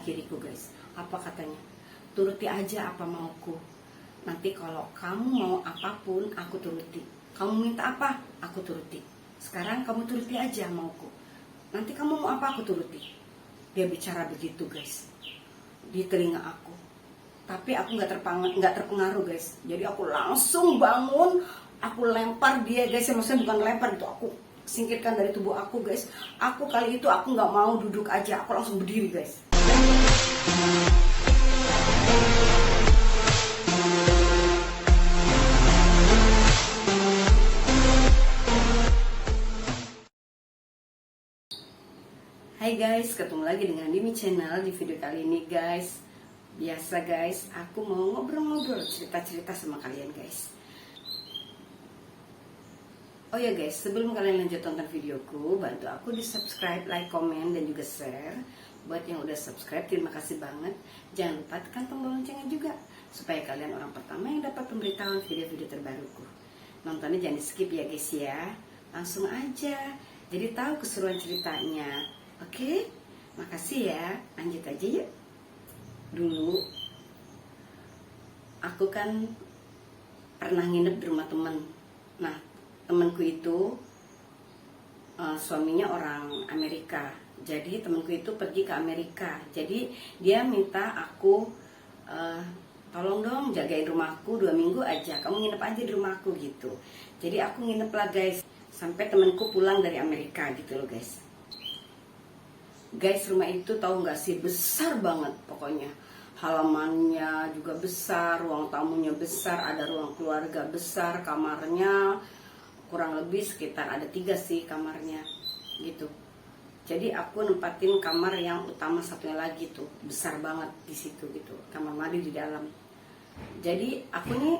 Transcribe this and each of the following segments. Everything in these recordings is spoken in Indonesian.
kiriku guys. Apa katanya? Turuti aja apa mauku. Nanti kalau kamu mau apapun aku turuti. Kamu minta apa? Aku turuti. Sekarang kamu turuti aja mauku. Nanti kamu mau apa aku turuti. Dia bicara begitu guys di telinga aku. Tapi aku nggak terpengaruh guys. Jadi aku langsung bangun, aku lempar dia guys. Maksudnya bukan lempar gitu, aku singkirkan dari tubuh aku guys. Aku kali itu aku nggak mau duduk aja, aku langsung berdiri guys. Hai guys, ketemu lagi dengan Dimi Channel. Di video kali ini guys, biasa guys, aku mau ngobrol-ngobrol, cerita-cerita sama kalian guys. Oh ya guys, sebelum kalian lanjut tonton videoku, bantu aku di subscribe, like, komen, dan juga share. Buat yang udah subscribe, terima kasih banget. Jangan lupa tekan tombol loncengnya juga, supaya kalian orang pertama yang dapat pemberitahuan video-video terbaruku. Nontonnya jangan di skip ya guys ya, langsung aja, jadi tahu keseruan ceritanya. Oke, makasih ya, lanjut aja yuk. Dulu, aku kan pernah nginep di rumah temen. Nah, temanku itu suaminya orang Amerika. Jadi temanku itu pergi ke Amerika. Jadi dia minta aku tolong dong jagain rumahku 2 minggu aja. Kamu nginep aja di rumahku gitu. Jadi aku nginep lah guys, sampai temanku pulang dari Amerika gitu loh guys. Guys, rumah itu tahu nggak sih, besar banget pokoknya. Halamannya juga besar, ruang tamunya besar, ada ruang keluarga besar, kamarnya kurang lebih sekitar ada 3 sih kamarnya gitu. Jadi aku nempatin kamar yang utama satunya lagi tuh, besar banget di situ gitu, kamar mandi di dalam. Jadi aku nih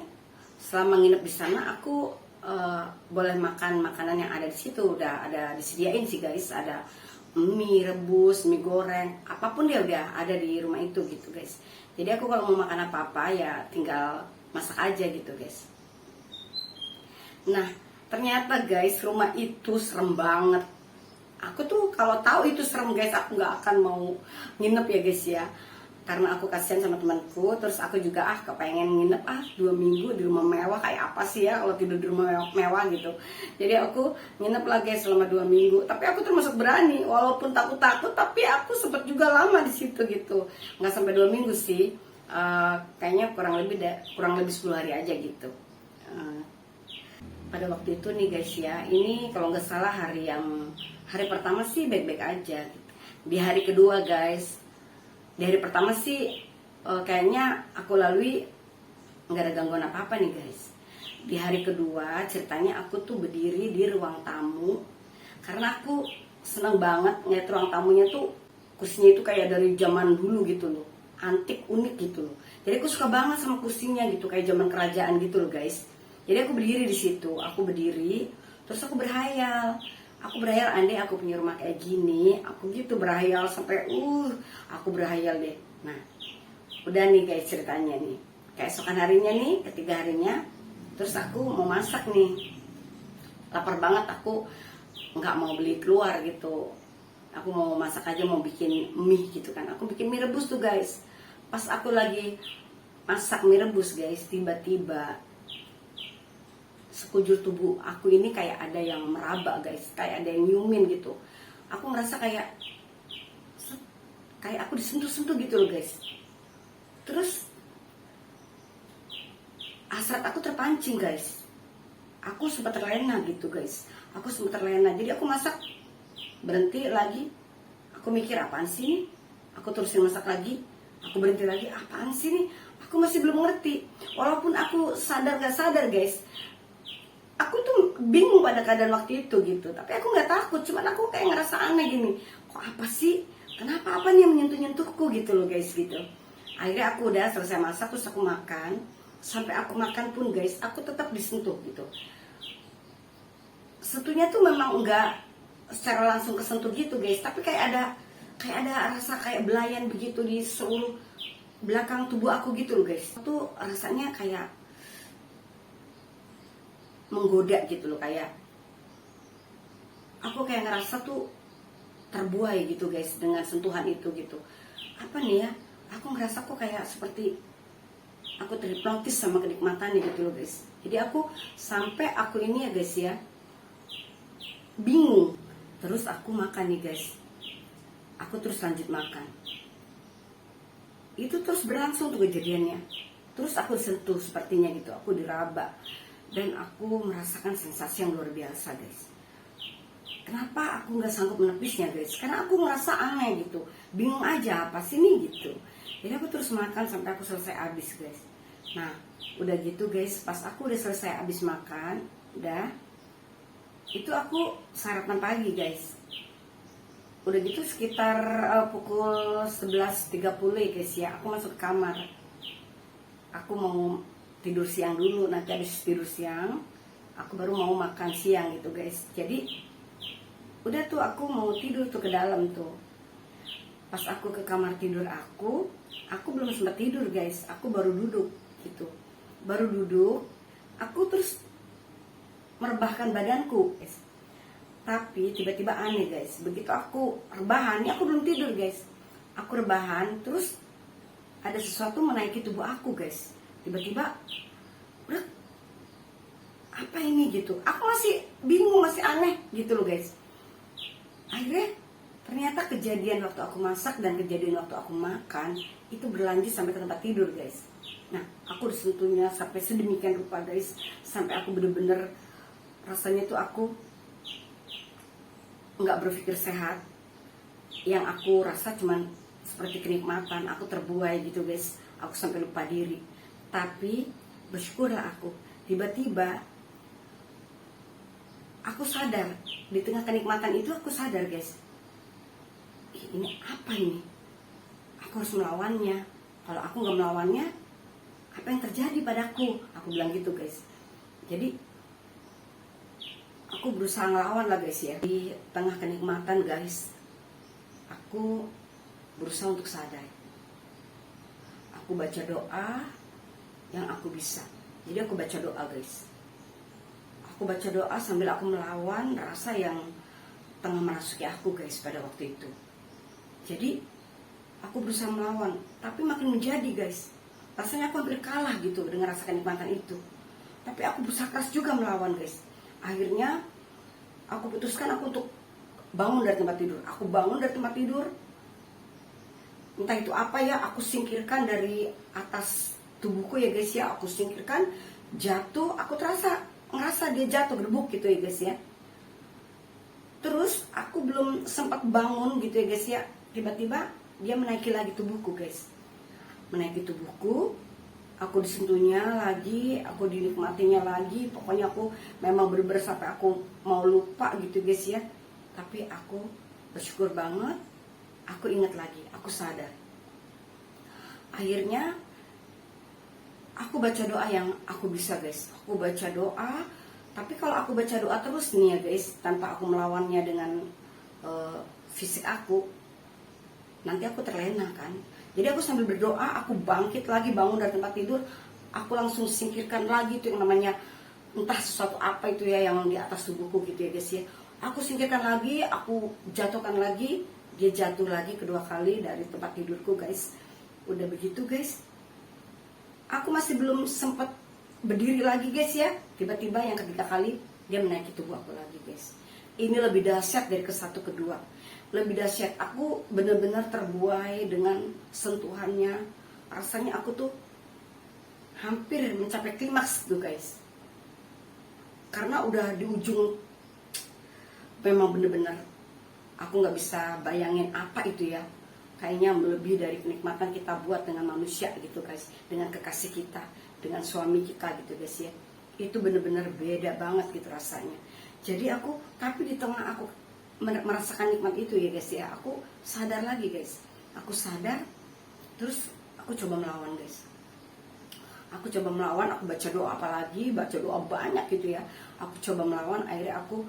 selama nginep di sana aku boleh makan makanan yang ada di situ, udah ada disediain sih guys, ada mie rebus, mie goreng, apapun dia udah ada di rumah itu gitu guys. Jadi aku kalau mau makan apa-apa ya tinggal masak aja gitu guys. Nah, ternyata guys, rumah itu serem banget. Aku tuh kalau tahu itu serem guys, aku nggak akan mau nginep ya guys ya. Karena aku kasihan sama temanku, terus aku juga kepengen nginep 2 minggu di rumah mewah. Kayak apa sih ya kalau tidur di rumah mewah gitu. Jadi aku nginep lah guys selama 2 minggu. Tapi aku termasuk berani, walaupun takut-takut, tapi aku sempet juga lama di situ gitu. Nggak sampai 2 minggu sih, kayaknya kurang lebih 10 hari aja gitu. Pada waktu itu nih guys ya, ini kalau nggak salah hari pertama sih baik-baik aja gitu. Di hari kedua guys, di hari pertama sih kayaknya aku lalui nggak ada gangguan apa-apa nih guys. Di hari kedua ceritanya aku tuh berdiri di ruang tamu, karena aku seneng banget ngeliat ruang tamunya tuh, kursinya itu kayak dari zaman dulu gitu loh, antik unik gitu loh. Jadi aku suka banget sama kursinya gitu, kayak zaman kerajaan gitu loh guys. Jadi aku berdiri di situ, aku berdiri, terus aku berhayal. Aku berhayal andai aku punya rumah kayak gini, aku gitu berhayal sampai aku berhayal deh. Nah, udah nih guys ceritanya nih. Keesokan harinya nih, ketiga harinya, terus aku mau masak nih. Lapar banget, aku nggak mau beli keluar gitu. Aku mau masak aja, mau bikin mie gitu kan. Aku bikin mie rebus tuh guys. Pas aku lagi masak mie rebus guys, tiba-tiba sekujur tubuh aku ini kayak ada yang meraba guys, kayak ada yang nyumin gitu. Aku ngerasa kayak aku disentuh-sentuh gitu loh guys. Terus hasrat aku terpancing guys. Aku sempat terlena gitu guys. Aku sempat terlena. Jadi aku masak, berhenti lagi. Aku mikir apaan sih ini? Aku terusin masak lagi. Aku berhenti lagi, apaan sih ini? Aku masih belum ngerti. Walaupun aku sadar gak sadar guys, aku tuh bingung pada keadaan waktu itu gitu. Tapi aku nggak takut, cuman aku kayak ngerasa aneh gini. Kok apa sih? Kenapa apa nih yang menyentuh-nyentuhku gitu loh guys gitu. Akhirnya aku udah selesai masak, terus aku makan. Sampai aku makan pun guys, aku tetap disentuh gitu. Sentuhnya tuh memang nggak secara langsung kesentuh gitu guys, tapi kayak ada rasa kayak belayan begitu di seluruh belakang tubuh aku gitu loh guys. Itu rasanya kayak menggoda gitu loh, kayak aku kayak ngerasa tuh terbuai gitu guys dengan sentuhan itu gitu. apa nih ya, aku ngerasa kok kayak seperti aku terhipnotis sama kenikmatannya gitu loh guys. Jadi aku sampai aku ini ya guys ya, bingung. Terus aku makan nih guys, aku terus lanjut makan. Itu terus berlangsung tuh kejadiannya. Terus aku disentuh sepertinya gitu, aku diraba. Dan aku merasakan sensasi yang luar biasa guys. Kenapa aku nggak sanggup menepisnya guys? Karena aku merasa aneh gitu, bingung aja apa sih nih gitu. Jadi aku terus makan sampai aku selesai habis guys. Nah udah gitu guys, pas aku udah selesai habis makan, udah itu aku sarapan pagi guys. Udah gitu sekitar pukul 11.30 ya guys ya, aku masuk ke kamar. Aku mau tidur siang dulu, nanti habis tidur siang aku baru mau makan siang gitu guys. Jadi udah tuh aku mau tidur tuh ke dalam tuh. Pas aku ke kamar tidur aku belum sempat tidur guys, aku baru duduk gitu. Baru duduk, aku terus merebahkan badanku guys. Tapi tiba-tiba aneh guys, begitu aku rebahan, ini aku belum tidur guys. Aku rebahan, terus ada sesuatu menaiki tubuh aku guys. Tiba-tiba, udah apa ini gitu. Aku masih bingung, masih aneh gitu loh guys. Akhirnya ternyata kejadian waktu aku masak dan kejadian waktu aku makan itu berlanjut sampai ke tempat tidur guys. Nah aku disentuhnya sampai sedemikian rupa guys, sampai aku bener-bener rasanya tuh aku nggak berpikir sehat. Yang aku rasa cuman seperti kenikmatan, aku terbuai gitu guys. Aku sampai lupa diri. Tapi bersyukurlah aku, tiba-tiba aku sadar, di tengah kenikmatan itu aku sadar guys, ini apa ini? Aku harus melawannya. Kalau aku nggak melawannya, apa yang terjadi padaku? Aku bilang gitu guys. Jadi aku berusaha ngelawan lah guys ya. Di tengah kenikmatan guys, aku berusaha untuk sadar. Aku baca doa yang aku bisa. Jadi aku baca doa guys. Aku baca doa sambil aku melawan rasa yang tengah merasuki aku guys pada waktu itu. Jadi aku berusaha melawan, tapi makin menjadi guys. Rasanya aku hampir kalah gitu dengan rasa kenikmatan itu. Tapi aku berusaha keras juga melawan guys. Akhirnya aku putuskan aku untuk bangun dari tempat tidur. Aku bangun dari tempat tidur. Entah itu apa ya, aku singkirkan dari atas tubuhku ya guys ya. Aku singkirkan, jatuh, aku ngerasa dia jatuh gerbuk gitu ya guys ya. Terus aku belum sempat bangun gitu ya guys ya, tiba-tiba dia menaiki lagi tubuhku guys. Menaiki tubuhku, aku disentuhnya lagi, aku dinikmatinya lagi. Pokoknya aku memang bener-bener sampai aku mau lupa gitu guys ya. Tapi aku bersyukur banget, aku ingat lagi, aku sadar. Akhirnya aku baca doa yang aku bisa guys. Aku baca doa, tapi kalau aku baca doa terus nih ya guys, tanpa aku melawannya dengan fisik aku, nanti aku terlena kan. Jadi aku sambil berdoa, aku bangkit lagi, bangun dari tempat tidur, aku langsung singkirkan lagi tuh yang namanya entah sesuatu apa itu ya yang di atas tubuhku gitu ya guys ya. Aku singkirkan lagi, aku jatuhkan lagi, dia jatuh lagi kedua kali dari tempat tidurku guys. Udah begitu guys, aku masih belum sempat berdiri lagi guys ya. Tiba-tiba yang ketiga kali dia menaiki tubuh aku lagi guys. Ini lebih dahsyat dari ke satu kedua. Lebih dahsyat, aku benar-benar terbuai dengan sentuhannya. Rasanya aku tuh hampir mencapai klimaks tuh guys. Karena udah di ujung, memang benar-benar aku nggak bisa bayangin apa itu ya. Kayaknya melebihi dari kenikmatan kita buat dengan manusia gitu guys, dengan kekasih kita, dengan suami kita gitu guys ya. Itu benar-benar beda banget gitu rasanya. Jadi aku, tapi di tengah aku merasakan nikmat itu ya guys ya, aku sadar lagi guys. Aku sadar, terus aku coba melawan guys. Aku coba melawan, aku baca doa apalagi, baca doa banyak gitu ya. Aku coba melawan, akhirnya aku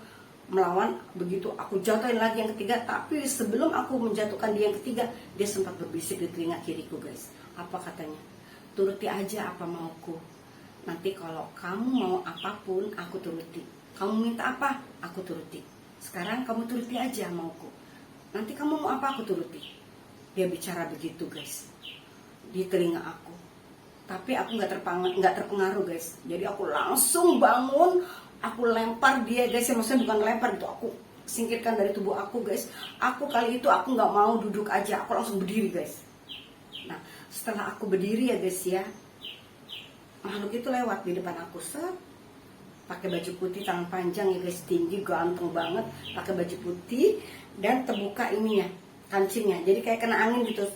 melawan, begitu aku jatuhin lagi yang ketiga. Tapi sebelum aku menjatuhkan dia yang ketiga, dia sempat berbisik di telinga kiriku guys. Apa katanya? Turuti aja apa mauku. Nanti kalau kamu mau apapun, aku turuti. Kamu minta apa? Aku turuti. Sekarang kamu turuti aja mauku. Nanti kamu mau apa, aku turuti. Dia bicara begitu guys di telinga aku, tapi aku nggak terpengaruh guys. Jadi aku langsung bangun, aku lempar dia guys, ya maksudnya bukan lempar gitu, aku singkirkan dari tubuh aku guys. Aku kali itu aku nggak mau duduk aja, aku langsung berdiri guys. Nah setelah aku berdiri ya guys ya, makhluk itu lewat di depan aku, set, pakai baju putih tangan panjang ya guys, tinggi, ganteng banget, pakai baju putih dan terbuka ininya, kancingnya, jadi kayak kena angin gitu,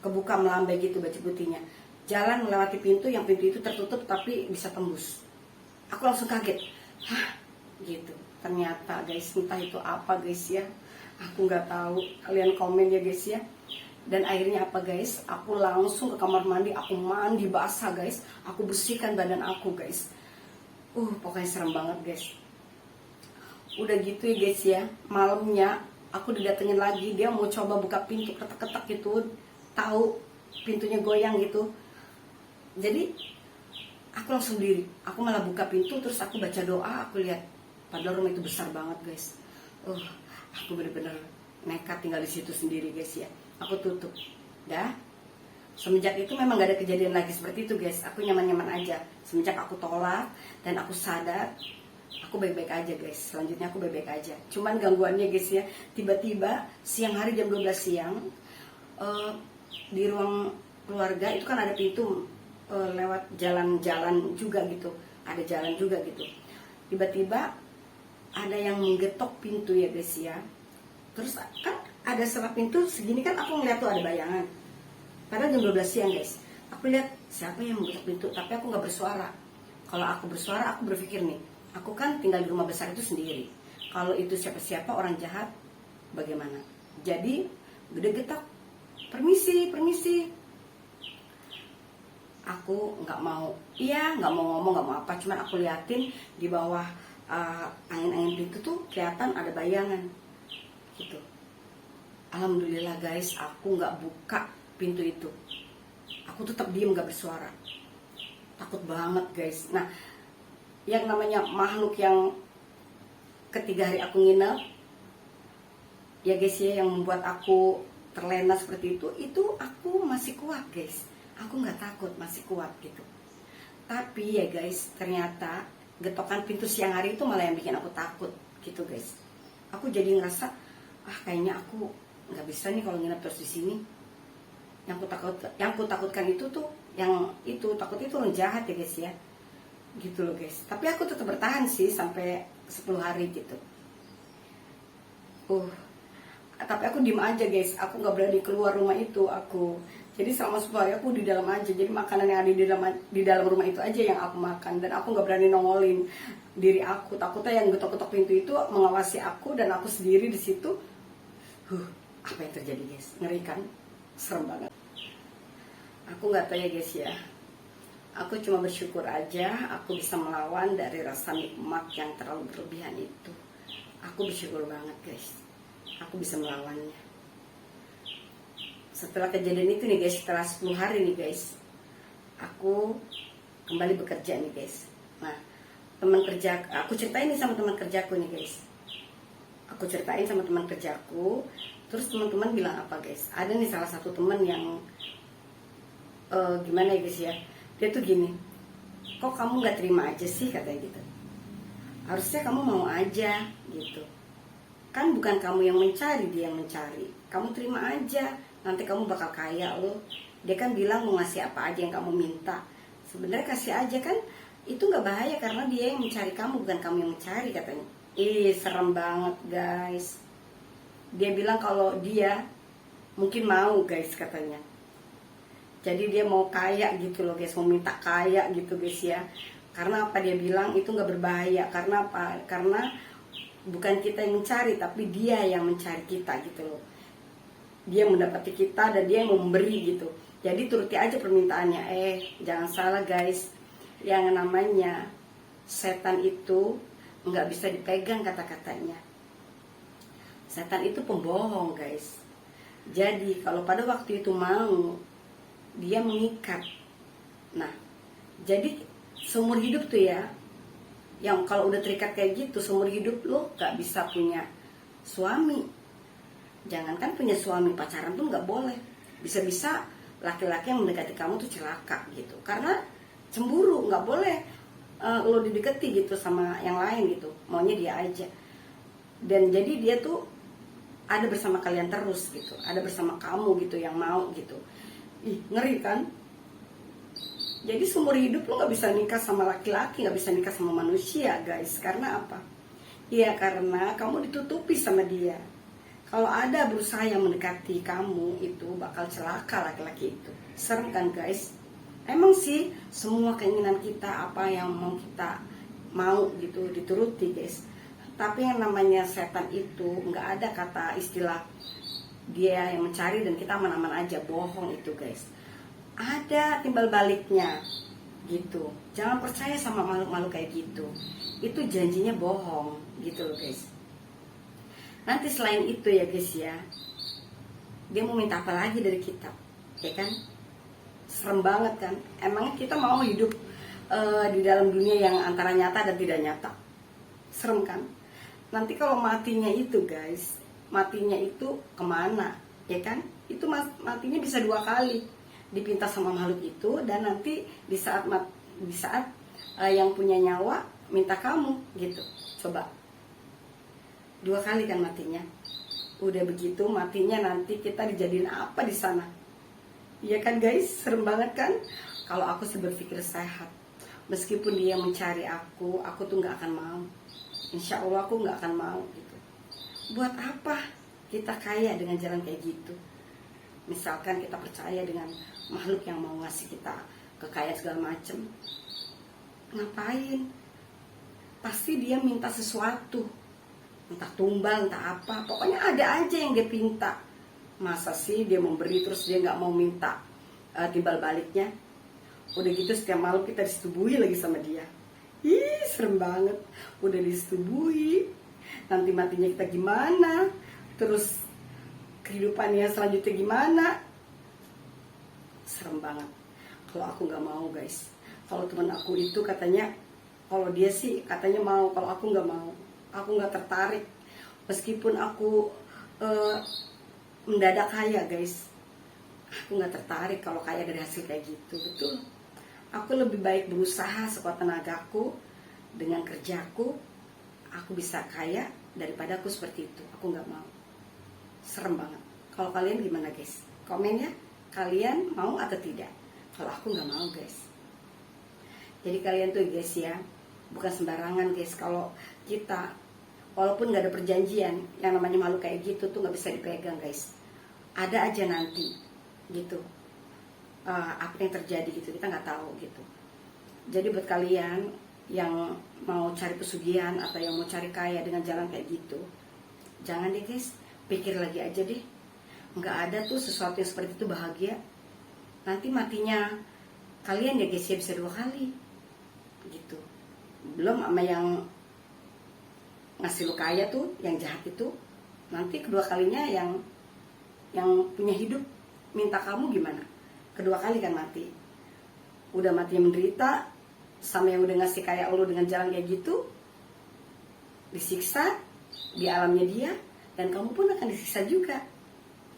kebuka melambai gitu baju putihnya. Jalan melewati pintu, yang pintu itu tertutup tapi bisa tembus. Aku langsung kaget, hah, gitu. Ternyata guys, entah itu apa guys ya, aku nggak tahu, kalian komen ya guys ya. Dan akhirnya apa guys, aku langsung ke kamar mandi, aku mandi basah guys, aku bersihkan badan aku guys. Pokoknya serem banget guys. Udah gitu ya guys ya, malamnya aku didatengin lagi, dia mau coba buka pintu, ketek-ketek gitu, tahu pintunya goyang gitu. Jadi aku langsung diri, aku malah buka pintu, terus aku baca doa, aku lihat, padahal rumah itu besar banget guys. Aku bener-bener nekat tinggal di situ sendiri guys ya. Aku tutup, dah. Semenjak itu memang gak ada kejadian lagi seperti itu guys. Aku nyaman-nyaman aja. Semenjak aku tolak dan aku sadar, aku baik-baik aja guys. Selanjutnya aku baik-baik aja. Cuman gangguannya guys ya, tiba-tiba siang hari jam 12 siang, di ruang keluarga itu kan ada pintu, lewat jalan-jalan juga gitu, ada jalan juga gitu. Tiba-tiba ada yang menggetok pintu ya guys ya. Terus kan ada setelah pintu segini kan, aku ngeliat tuh ada bayangan. Padahal jam 12 siang guys, aku lihat siapa yang menggetok pintu, tapi aku nggak bersuara. Kalau aku bersuara, aku berpikir nih, aku kan tinggal di rumah besar itu sendiri. Kalau itu siapa-siapa orang jahat, bagaimana? Jadi udah getak, permisi, permisi. Aku nggak mau, nggak mau ngomong, nggak mau apa, cuman aku liatin di bawah angin-angin pintu tuh kelihatan ada bayangan gitu. Alhamdulillah guys, aku nggak buka pintu itu, aku tetap diem nggak bersuara, takut banget guys. Nah yang namanya makhluk yang ketiga hari aku nginep ya guys ya, yang membuat aku terlena seperti itu aku masih kuat guys. Aku nggak takut, masih kuat gitu. Tapi ya guys, ternyata getokan pintu siang hari itu malah yang bikin aku takut gitu guys. Aku jadi ngerasa, kayaknya aku nggak bisa nih kalau nginep terus di sini. Yang aku takutkan itu tuh, yang itu takut itu orang jahat ya guys ya, gitu loh guys. Tapi aku tetap bertahan sih sampai 10 hari gitu. Tapi aku diem aja guys, aku nggak berani keluar rumah itu aku. Jadi selama 10 hari aku di dalam aja. Jadi makanan yang ada di dalam rumah itu aja yang aku makan, dan aku nggak berani nongolin diri aku. Takutnya yang getok-getok pintu itu mengawasi aku, dan aku sendiri di situ. Apa yang terjadi guys? Ngeri kan? Serem banget. Aku nggak tahu ya guys ya. Aku cuma bersyukur aja aku bisa melawan dari rasa nikmat yang terlalu berlebihan itu. Aku bersyukur banget guys, aku bisa melawannya. Setelah kejadian itu nih guys, setelah 10 hari nih guys, aku kembali bekerja nih guys. Nah teman kerja, aku ceritain nih sama teman kerjaku nih guys. Aku ceritain sama teman kerjaku, terus teman-teman bilang apa guys? Ada nih salah satu teman yang gimana ya guys ya, dia tuh gini, kok kamu nggak terima aja sih, katanya gitu. Harusnya kamu mau aja gitu, kan bukan kamu yang mencari, dia yang mencari. Kamu terima aja, nanti kamu bakal kaya loh. Dia kan bilang mau ngasih apa aja yang kamu minta. Sebenarnya kasih aja kan, itu nggak bahaya karena dia yang mencari kamu, bukan kamu yang mencari, katanya. Serem banget guys. Dia bilang kalau dia mungkin mau guys, katanya. Jadi dia mau kaya gitu loh guys, mau minta kaya gitu guys ya. Karena apa, dia bilang itu nggak berbahaya. Karena apa? Karena bukan kita yang mencari, tapi dia yang mencari kita gitu loh. Dia mendapati kita dan dia yang memberi gitu. Jadi turuti aja permintaannya. Jangan salah guys, yang namanya setan itu nggak bisa dipegang kata-katanya. Setan itu pembohong guys. Jadi kalau pada waktu itu mau, dia mengikat. Nah jadi seumur hidup tuh ya, yang kalau udah terikat kayak gitu seumur hidup lo gak bisa punya suami. Jangankan punya suami, pacaran pun nggak boleh. Bisa-bisa laki-laki yang mendekati kamu tuh celaka gitu, karena cemburu. Nggak boleh lo didekati gitu sama yang lain gitu, maunya dia aja. Dan jadi dia tuh ada bersama kalian terus gitu, ada bersama kamu gitu yang mau gitu. Ih, ngeri kan? Jadi seumur hidup lo nggak bisa nikah sama laki-laki, nggak bisa nikah sama manusia guys. Karena apa? Ya karena kamu ditutupi sama dia. Kalau ada berusaha yang mendekati kamu, itu bakal celaka laki-laki itu. Serem kan guys? Emang sih semua keinginan kita, apa yang mau kita mau gitu dituruti guys. Tapi yang namanya setan itu nggak ada kata istilah dia yang mencari dan kita aman-aman aja. Bohong itu guys. Ada timbal baliknya gitu. Jangan percaya sama makhluk-makhluk kayak gitu. Itu janjinya bohong gitu loh guys. Nanti selain itu ya guys ya, dia mau minta apa lagi dari kita, ya kan? Serem banget kan? Emangnya kita mau hidup di dalam dunia yang antara nyata dan tidak nyata? Serem kan? Nanti kalau matinya itu guys, matinya itu kemana, ya kan? Itu matinya bisa 2 kali, dipinta sama makhluk itu, dan nanti di saat yang punya nyawa minta kamu gitu. Coba 2 kali kan matinya. Udah begitu matinya nanti kita dijadiin apa di sana? Iya kan guys, serem banget kan? Kalau aku sih berpikir sehat. Meskipun dia mencari aku tuh nggak akan mau. Insya Allah aku nggak akan mau gitu. Buat apa kita kaya dengan jalan kayak gitu? Misalkan kita percaya dengan makhluk yang mau ngasih kita kekayaan segala macem, ngapain? Pasti dia minta sesuatu, entah tumbal, entah apa, pokoknya ada aja yang dia pinta. Masa sih dia memberi terus dia nggak mau minta timbal baliknya? Udah gitu setiap malam kita disetubuhi lagi sama dia. Ih, serem banget. Udah disetubuhi, nanti matinya kita gimana, terus kehidupannya selanjutnya gimana? Serem banget. Kalau aku nggak mau guys. Kalau teman aku itu katanya, kalau dia sih katanya mau, kalau aku nggak mau. Aku nggak tertarik. Meskipun aku mendadak kaya guys, aku nggak tertarik kalau kaya dari hasil kayak gitu. Betul. Aku lebih baik berusaha sekuat tenagaku, dengan kerjaku aku bisa kaya daripada aku seperti itu. Aku nggak mau. Serem banget. Kalau kalian gimana guys? Komen ya, kalian mau atau tidak? Kalau aku nggak mau guys. Jadi kalian tuh guys ya, bukan sembarangan guys. Kalau kita walaupun nggak ada perjanjian, yang namanya makhluk kayak gitu tuh nggak bisa dipegang guys. Ada aja nanti gitu apa yang terjadi gitu, kita nggak tahu gitu. Jadi buat kalian yang mau cari pesugihan atau yang mau cari kaya dengan jalan kayak gitu, jangan deh guys, pikir lagi aja deh. Nggak ada tuh sesuatu yang seperti itu bahagia. Nanti matinya kalian ya guys ya bisa 2 kali gitu. Belum sama yang ngasih lu kaya tuh, yang jahat itu, nanti kedua kalinya yang punya hidup minta kamu gimana? Kedua kali kan mati. Udah mati menderita, sama yang udah ngasih kaya lu dengan jalan kayak gitu, disiksa di alamnya dia, dan kamu pun akan disiksa juga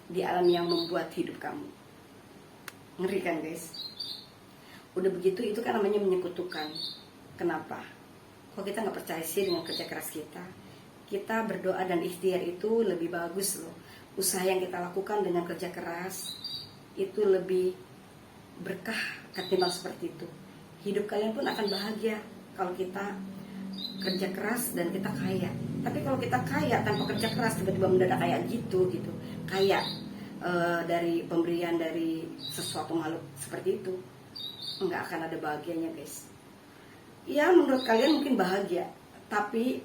di alam yang membuat hidup kamu. Ngeri kan guys? Udah begitu itu kan namanya menyekutukan. Kenapa? Kok kita nggak percaya sih dengan kerja keras kita? Kita berdoa dan ikhtiar itu lebih bagus loh. Usaha yang kita lakukan dengan kerja keras itu lebih berkah ketimbang seperti itu. Hidup kalian pun akan bahagia kalau kita kerja keras dan kita kaya. Tapi kalau kita kaya tanpa kerja keras, tiba-tiba mendadak kayak gitu, kaya dari pemberian dari sesuatu makhluk seperti itu, nggak akan ada bahagianya guys. Ya menurut kalian mungkin bahagia, tapi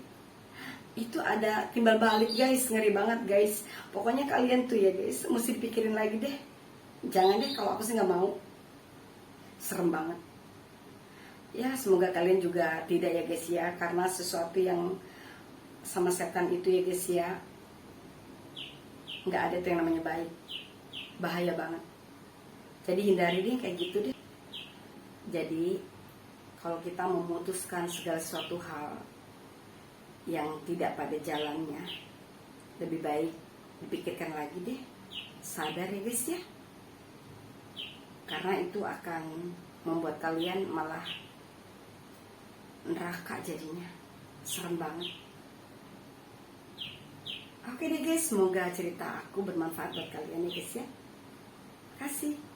itu ada timbal balik guys, ngeri banget guys. Pokoknya kalian tuh ya guys, mesti dipikirin lagi deh. Jangan deh, kalau aku sih nggak mau. Serem banget. Ya semoga kalian juga tidak ya guys ya, karena sesuatu yang sama setan itu ya guys ya, nggak ada tuh yang namanya baik. Bahaya banget. Jadi hindari deh kayak gitu deh. Jadi kalau kita memutuskan segala sesuatu hal yang tidak pada jalannya, lebih baik dipikirkan lagi deh, sadar ya guys ya, karena itu akan membuat kalian malah neraka jadinya, serem banget. Oke deh guys, semoga cerita aku bermanfaat buat kalian ya guys ya. Terima kasih.